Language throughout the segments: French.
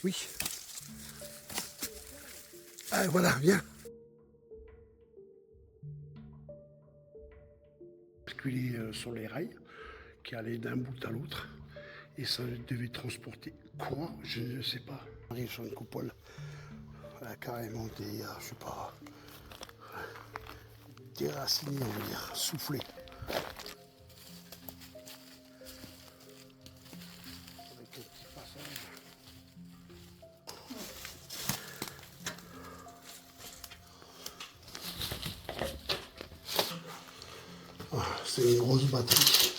Oui. Ah, voilà, viens. Basculé sur les rails, qui allaient d'un bout à l'autre. Et ça devait transporter quoi? Je ne sais pas. On arrive sur une coupole. Elle a carrément des, je sais pas, déracinés, on va dire, soufflés. Avec un petit passage. C'est une grosse batterie.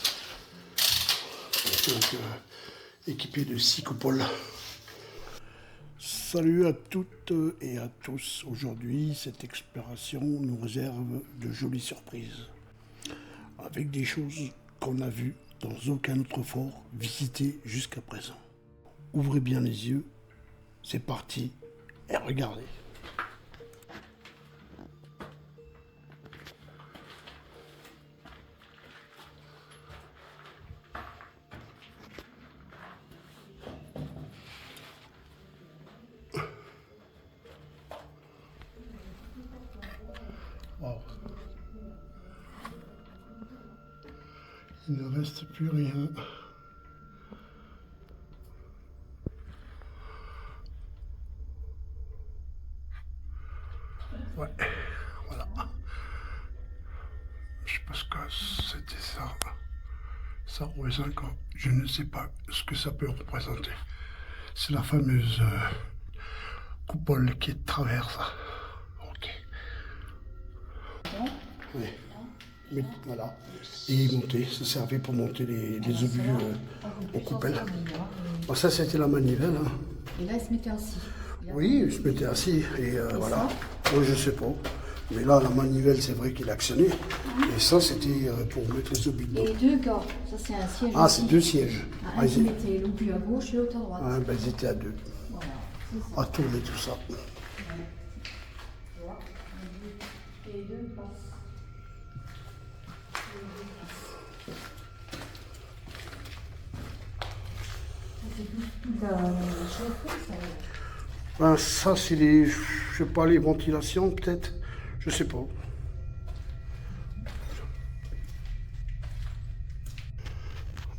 Donc, équipée de 6 coupoles. Salut à toutes et à tous. Aujourd'hui, cette exploration nous réserve de jolies surprises. Avec des choses qu'on n'a vues dans aucun autre fort visité jusqu'à présent. Ouvrez bien les yeux, c'est parti et regardez. Wow. Il ne reste plus rien. Ouais, voilà. Je pense que c'était ça. Ça représente, je ne sais pas ce que ça peut représenter. C'est la fameuse coupole qui traverse. Ok. Oui. Mais, voilà. Et monter, ça servait pour monter les obus aux coupelles. Bon, ça, c'était la manivelle. Hein. Et là, il se mettait assis. Oui, il se mettait assis. Et voilà. Oui, je sais pas. Mais là, la manivelle, c'est vrai qu'il actionnait. Et ça, c'était pour mettre les obus dedans. Et deux gars, ça c'est un siège. Ah, c'est deux sièges. Un qui mettait l'obus à gauche et l'autre à droite. Ah, ben, ils étaient à deux. Voilà, c'est ça. À tourner tout ça. Ouais. Tu vois, et les deux passent. Ben, ça, c'est les, je sais pas, les ventilations, peut-être. Je sais pas.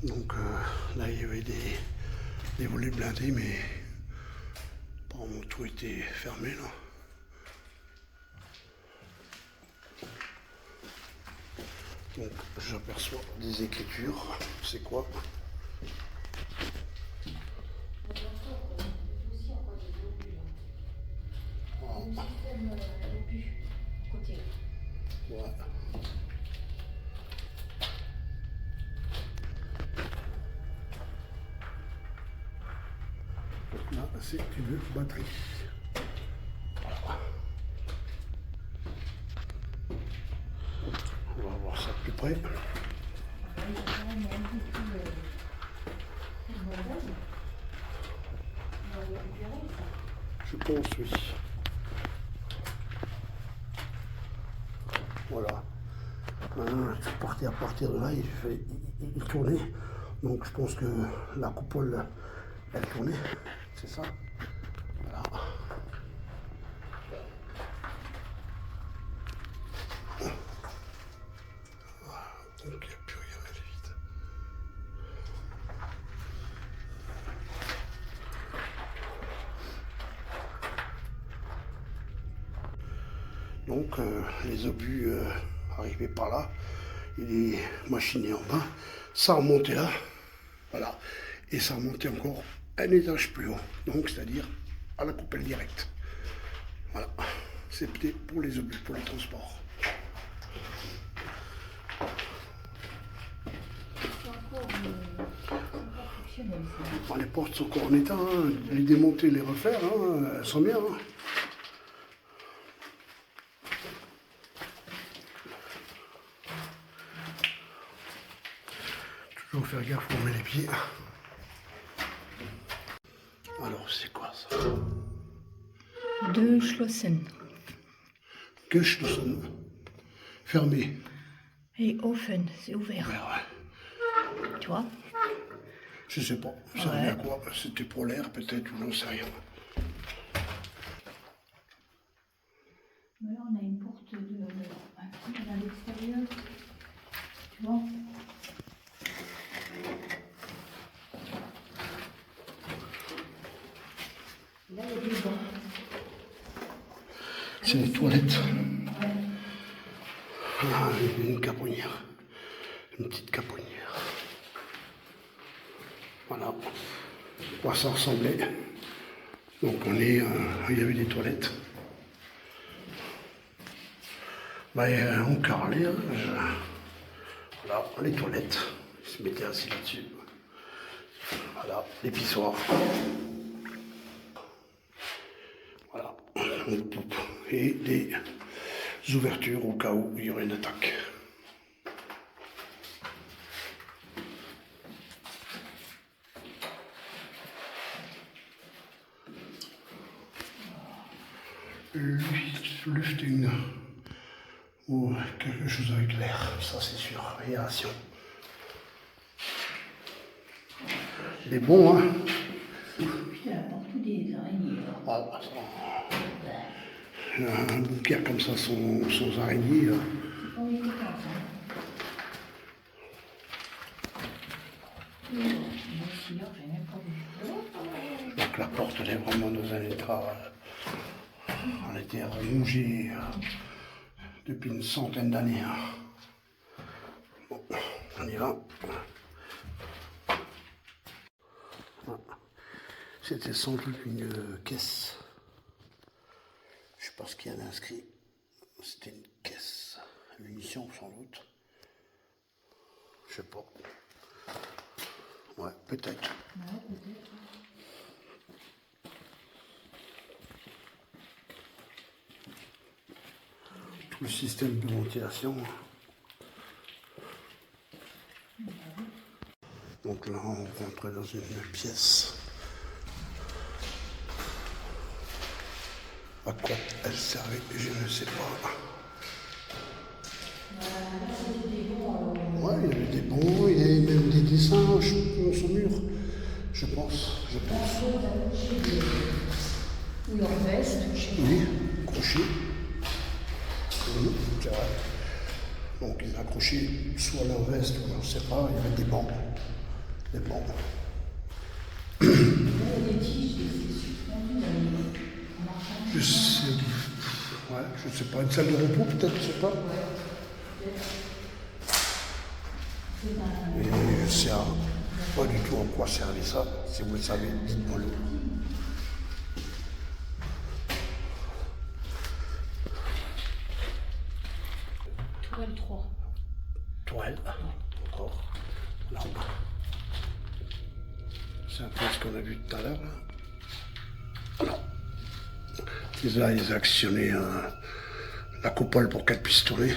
Donc là, il y avait des volets blindés, mais apparemment tout était fermé là. Donc j'aperçois des écritures. C'est quoi? Ouais. Donc là, c'est une batterie. Voilà. On va voir ça de plus près. Je pense, oui. Voilà. À partir de là, il tournait. Donc je pense que la coupole, elle tournait. C'est ça. Voilà. Donc il n'y a plus rien, elle est vide. Donc les obus arrivaient par là, et les machines en bas, ça remontait là, voilà, et ça remontait encore un étage plus haut, donc c'est-à-dire à la coupelle directe. Voilà, c'était pour les obus, pour les transports. Bon, les portes sont encore en état, hein. Les démonter, les refaire, hein, elles sont bien. Hein. Toujours faire gaffe où on met les pieds. Alors, c'est quoi ça? Deux Schlossen. Geschlossen. Fermé. Et Offen, c'est ouvert. Ouais, ouais. Tu vois? Je sais pas, ça servait à quoi? C'était pour l'air peut-être, ou j'en sais rien. Mais là, on a une porte à l'extérieur. Tu vois? Là, il y a des bancs. C'est les toilettes. Ouais. Ah, une caponnière. Une petite caponnière. Voilà. À quoi ça ressemblait. Donc il y avait des toilettes. On carrelait. Voilà, les toilettes. Ils se mettaient assis là-dessus. Voilà, les pissoirs. Voilà. Et des ouvertures au cas où il y aurait une attaque. Lufting ou quelque chose avec l'air, ça c'est sûr, aération. Les bons, hein. Putain, la porte des araignées. Ah, attends. Un bunker comme ça sans araignées. C'est pas évident, ça. Donc la porte elle est vraiment dans un état. On était rongé depuis une centaine d'années. Bon, on y va. C'était sans doute une caisse. Je sais pas ce qu'il y a d'inscrit. C'était une caisse à munitions sans doute. Je sais pas. Ouais, peut-être. Ouais, peut-être. Tout le système de ventilation. Donc là, on rentre dans une pièce. À quoi elle servait, je ne sais pas. Ouais, il y avait des bons, il y avait même des dessins sur son mur. Je pense. Ou leur veste, je sais pas. Oui, crochet. Oui, c'est vrai. Donc ils accrochaient soit leur veste ou je ne sais pas, il y avait des bancs. Des bancs. Des tiges, des suspendues en marchant. Je sais, ouais, je sais pas, une salle de repos peut-être, je sais pas. Et je sais pas du tout en quoi servait ça. Si vous le savez, dites-moi-le. Toile 3. Toile, encore. Là. C'est un peu ce qu'on a vu tout à l'heure. Non. Ils actionnaient la coupole pour qu'elle puisse tourner.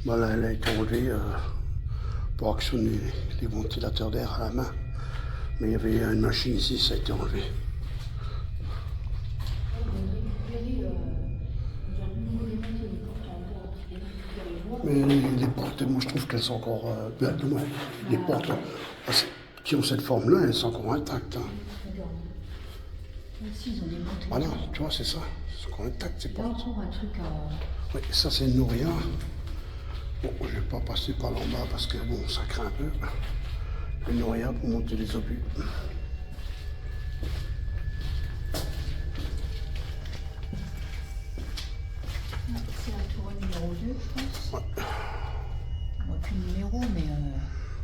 Voilà, elle a été enlevée pour actionner les ventilateurs d'air à la main. Mais il y avait une machine ici, ça a été enlevé. Mais les portes, moi je trouve qu'elles sont encore... les portes qui ont cette forme-là, elles sont encore intactes. Hein. Voilà, tu vois, c'est ça. Elles sont encore intactes, ces portes. Oui, ça c'est une nourrière. Bon, je vais pas passer par là en bas parce que bon, ça craint un peu. Une nourrière pour monter les obus. C'est la tour numéro 2, je pense. Ouais. On n'a plus de numéro, mais...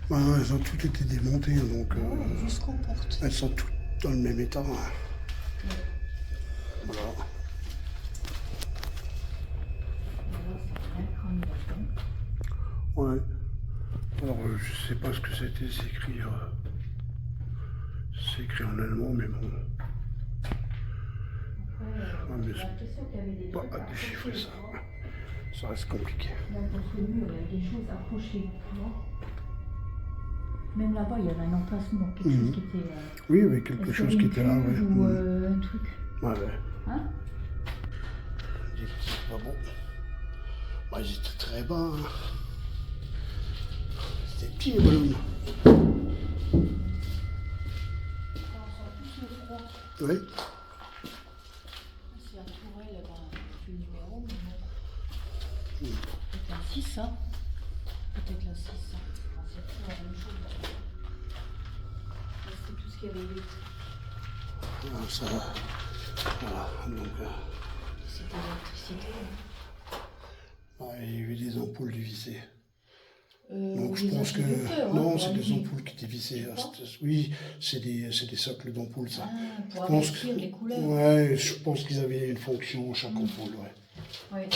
Bah, elles ont toutes été démontées, donc... jusqu'aux portes. Elles sont toutes dans le même état. Hein. Voilà. Ouais. Alors, je sais pas ce que c'était, c'est écrit en allemand, mais bon. Ouais, mais c'est pas à déchiffrer ça. Ça reste compliqué. Là, dans ce mur, il y a des choses accrochées, tu vois. Même là-bas, il y avait un emplacement, quelque chose qui était... oui, il y avait quelque chose qui était là, ouais. Ou un truc. Ouais, ouais. Hein? C'est pas bon. Bah, ils étaient très bas. Hein. Petit ballon. Oui. C'est la tourelle, le numéro, mais bon. Peut-être la 6, hein. Peut-être la 6, hein. Enfin, c'est tout la même chose. C'est tout ce qu'il y avait eu. Ah, ça va. Voilà, donc... C'était l'électricité. il y avait des ampoules dévissées. Donc je des pense que... interrupteurs, Non, hein, c'est pour des allumer. ampoules qui dévissaient. Oui, c'est des socles d'ampoules, ça. Ah, pour Je pense avertir les couleurs. Ouais, je pense qu'ils avaient une fonction chaque ampoule, ouais. Ouais.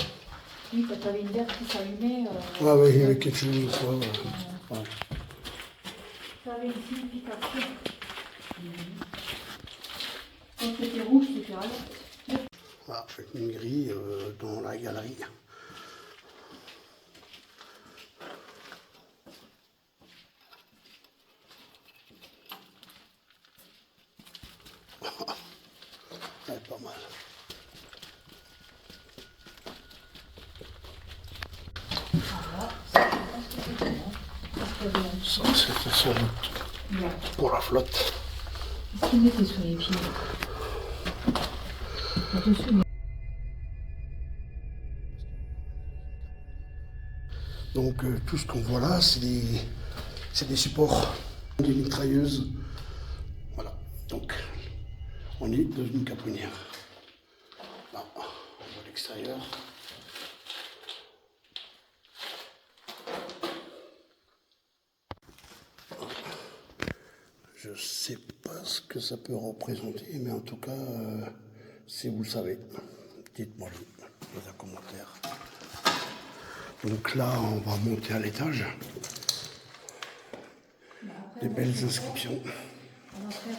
Oui, quand tu avais une verte qui s'allumait... Ah ouais, il y avait quelque chose, quoi. Ouais. Ça avait une signification. Quand c'était rouge, c'était alerte. Voilà, avec une grille dans la galerie. Ouais, pas mal. Voilà, ça, je pense que c'est bon. Ça, c'était sans doute pour la flotte. Qu'est-ce qu'il mettait sur les pieds là-dessus? Donc tout ce qu'on voit là, c'est des supports, des mitrailleuses. Voilà, donc on est dans une caponnière. Là, on voit l'extérieur. Je sais pas ce que ça peut représenter, mais en tout cas, si vous le savez, dites-moi dans un commentaire. Donc là, on va monter à l'étage. Des belles inscriptions. On va faire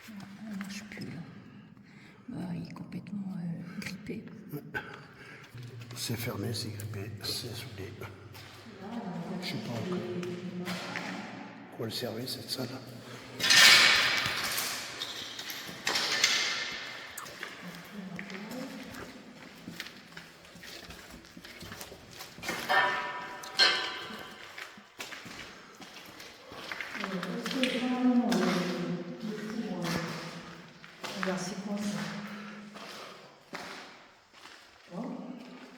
non, ça marche plus. Il est complètement grippé. C'est fermé, c'est grippé, c'est soudé. Je sais pas quoi le servir cette salle. Regarde, c'est quoi ça?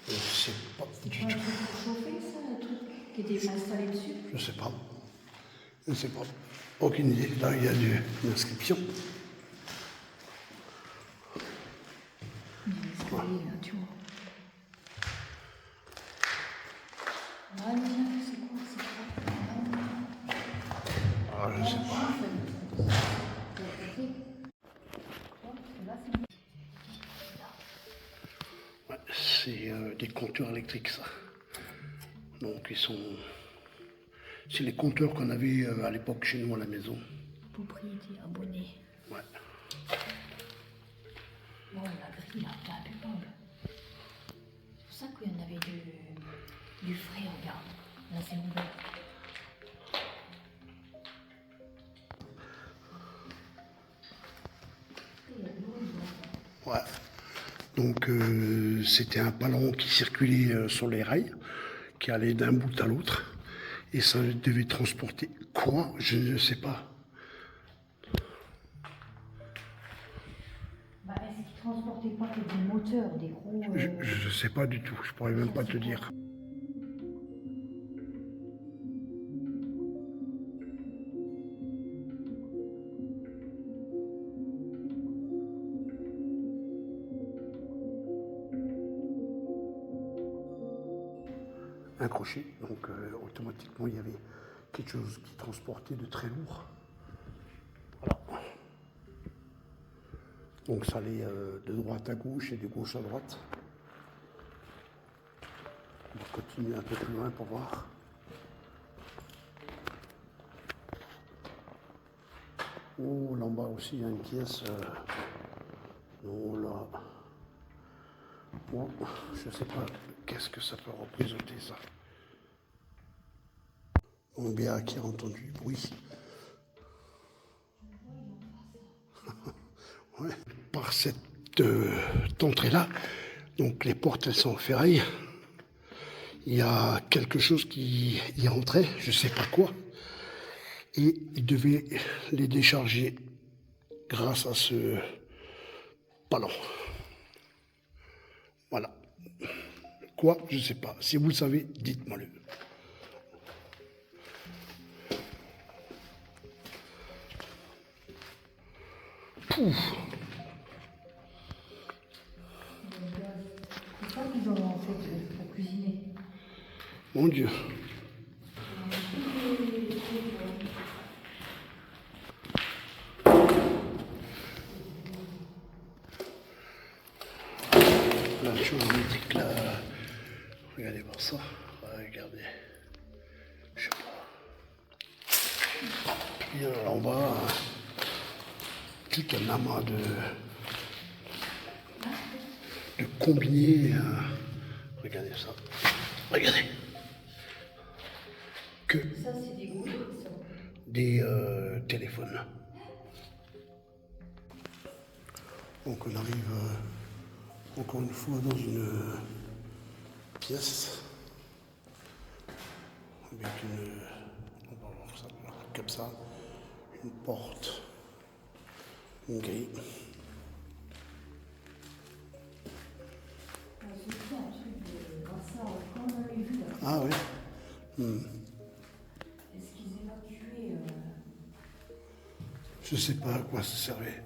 Je sais pas du Un tout. truc pour chauffer, ça, un truc qui était installé dessus? Je sais pas. Je sais pas. Aucune idée. Là, il y a une inscription. Il y a l'escalier, là, tu vois. Ah, c'est quoi? C'est quoi? Ah, je sais pas. Ouais, c'est des compteurs électriques, ça. Donc, c'est les compteurs qu'on avait à l'époque chez nous à la maison. Propriété abonné. Ouais. Bon, la grille, là, t'es impeccable. C'est pour ça qu'il y en avait du frais, regarde. Là, c'est ouvert. Ouais. Donc c'était un ballon qui circulait sur les rails, qui allait d'un bout à l'autre, et ça devait transporter quoi? Je ne sais pas. Est-ce qu'ils transportaient pas que des moteurs, des gros... Je ne sais pas du tout, je pourrais même pas te dire. Un crochet, donc automatiquement il y avait quelque chose qui transportait de très lourd. Voilà. Donc ça allait de droite à gauche et de gauche à droite. On va continuer un peu plus loin pour voir. Oh, là en bas aussi il y a une pièce. Non, là. Bon, je ne sais pas qu'est-ce que ça peut représenter ça. On a bien qui a entendu du bruit. Ouais. par cette entrée-là, donc les portes elles sont en ferraille. Il y a quelque chose qui y rentrait, je ne sais pas quoi, et il devait les décharger grâce à ce ballon. Voilà. Quoi, je ne sais pas. Si vous le savez, dites-moi-le. Pouf. C'est ça qu'ils ont en fait pour cuisiner. Mon Dieu. La chose électrique là. Regardez voir ça. Regardez. Je sais pas. Puis en bas, tout un amas de combinés. Regardez ça. Regardez. Que Ça, c'est des gouttes, ça. des téléphones. Donc on arrive encore une fois dans une pièce avec on va voir ça, comme ça, une porte, une grille. C'est un truc de ça, quand on avait vu là. Ah oui. Est-ce qu'ils évacuaient Je sais pas à quoi ça servait.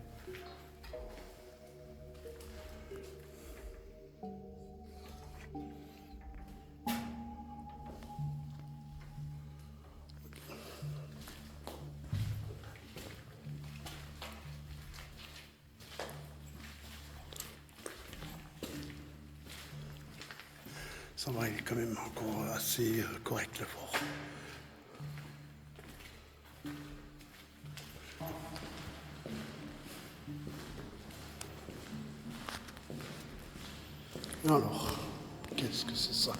Ça va, il est quand même encore assez correct le fort. Alors, qu'est-ce que c'est ça?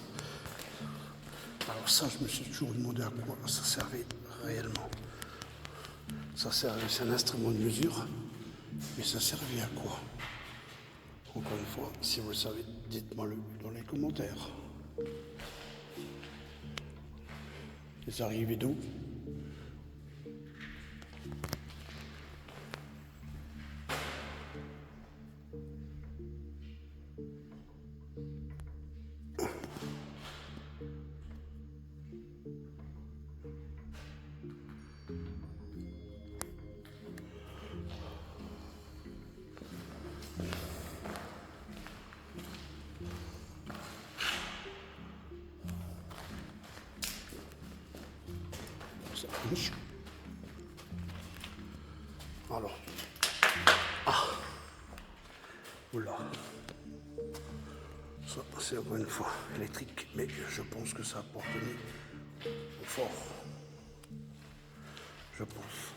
Alors ça, je me suis toujours demandé à quoi ça servait réellement. Ça servait, c'est un instrument de mesure, mais ça servait à quoi? Encore une fois, si vous le savez, dites-moi-le dans les commentaires. Les arrivées d'eau. Ça bouge. Alors. Ah. Oula. Ça, c'est encore une fois électrique, mais je pense que ça apporte au fort. Je pense.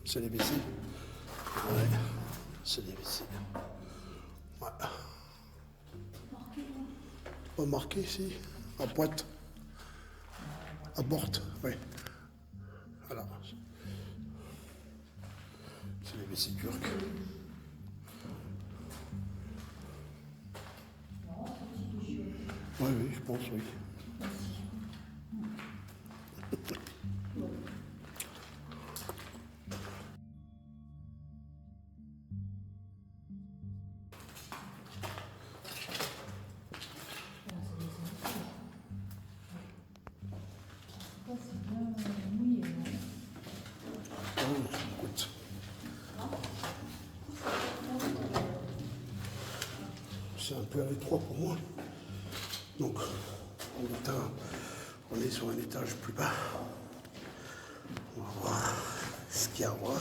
C'est les WC. Ouais, c'est les WC. Ouais. Pas marqué ici, à pointe. À porte, oui. Voilà. C'est les WC turcs. Oui, oui, je pense, oui. c'est bien mouillé. Oh, écoute. C'est un peu à l'étroit pour moi. Donc, on est sur un étage plus bas. On va voir ce qu'il y a à voir.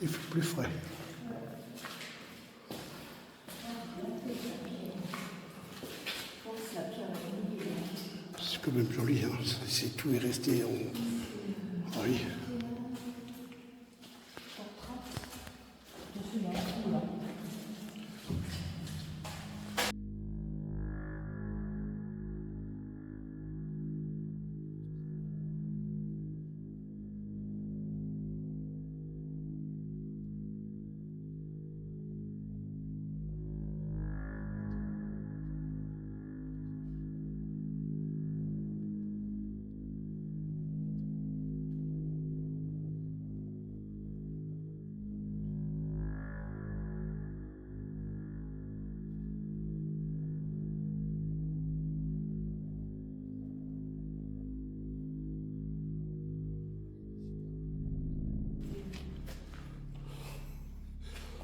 Il fait plus frais. C'est quand même joli, hein. C'est tout est resté en... Ah oui.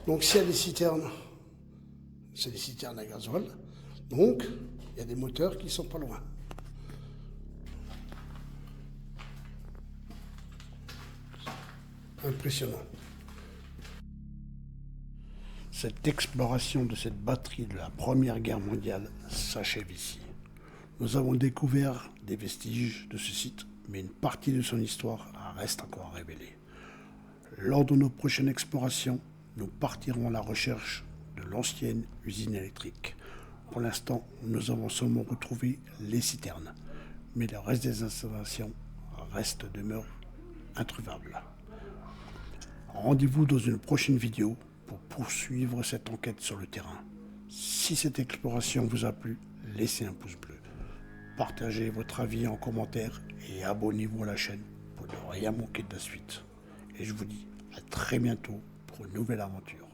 Donc s'il y a des citernes, c'est des citernes à gasoil. Donc il y a des moteurs qui sont pas loin. Impressionnant. Cette exploration de cette batterie de la Première Guerre mondiale s'achève ici. Nous avons découvert des vestiges de ce site, mais une partie de son histoire reste encore à révéler. Lors de nos prochaines explorations, nous partirons à la recherche de l'ancienne usine électrique. Pour l'instant, nous avons seulement retrouvé les citernes, mais le reste des installations demeure introuvable. Rendez-vous dans une prochaine vidéo pour poursuivre cette enquête sur le terrain. Si cette exploration vous a plu, laissez un pouce bleu. Partagez votre avis en commentaire et abonnez-vous à la chaîne pour ne rien manquer de la suite. Et je vous dis à très bientôt pour une nouvelle aventure.